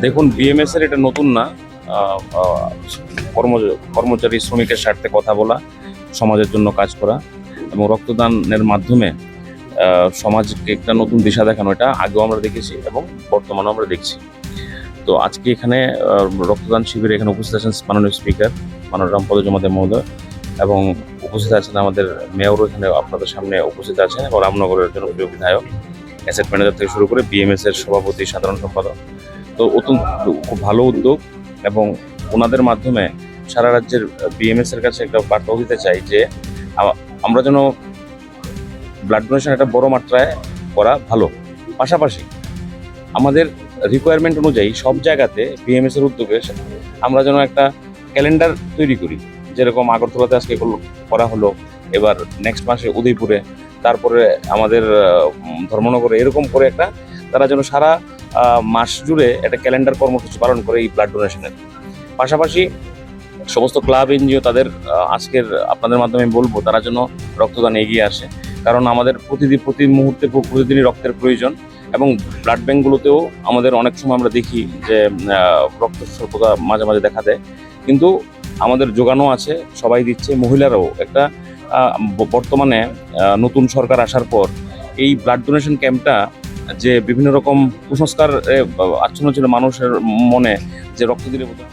দেখুন, বিএমএস এর এটা নতুন না। আহ, আহ, কর্মচারী শ্রমিকের স্বার্থে কথা বলা, সমাজের জন্য কাজ করা এবং রক্তদানের মাধ্যমে সমাজকে একটা নতুন দিশা দেখানো, এটা আগেও আমরা দেখেছি এবং বর্তমানেও আমরা দেখছি। তো আজকে এখানে রক্তদান শিবিরে এখানে উপস্থিত আছেন মাননীয় স্পিকার মাননীয় পদজমাদের মহোদয়, এবং উপস্থিত আছেন আমাদের মেয়রও এখানে আপনাদের সামনে উপস্থিত আছেন, এবং রামনগরের জনপ্রিয় বিধায়ক, অ্যাসেট ম্যানেজার থেকে শুরু করে বিএমএস এর সভাপতি, সাধারণ সম্পাদক। তো অত্যন্ত খুব ভালো উদ্যোগ, এবং ওনাদের মাধ্যমে সারা রাজ্যের বিএমএস এর কাছে একটা বার্তা দিতে চাই যে আমরা যেন ব্লাড ডোনেশন একটা বড় মাত্রায় করা ভালো। পাশাপাশি আমাদের রিকোয়ারমেন্ট অনুযায়ী সব জায়গাতে বিএমএস এর উদ্যোগে আমরা যেন একটা ক্যালেন্ডার তৈরি করি। যেরকম আগরতলাতে আজকে করা হলো, এবার নেক্সট মাসে উদয়পুরে, তারপরে আমাদের ধর্মনগরে, এরকম করে একটা তারা যেন সারা মাস জুড়ে একটা ক্যালেন্ডার কর্মসূচি পালন করে এই ব্লাড ডোনেশনের। পাশাপাশি সমস্ত ক্লাব এনজিও তাদের আজকের আপনাদের মাধ্যমে বলবো তারা যেন রক্তদান এগিয়ে আসে, কারণ আমাদের প্রতি মুহূর্তে প্রতিদিনই রক্তের প্রয়োজন, এবং ব্লাড ব্যাঙ্কগুলোতেও আমাদের অনেক সময় আমরা দেখি যে রক্ত স্বল্পতা মাঝে মাঝে দেখা দেয়, কিন্তু আমাদের যোগানো আছে, সবাই দিচ্ছে, মহিলারাও একটা বর্তমানে নতুন সরকার আসার পর এই ব্লাড ডোনেশন ক্যাম্পটা যে বিভিন্ন রকম কুসংস্কার আচ্ছন্ন ছিল মানুষের মনে, যে রক্ত দিলে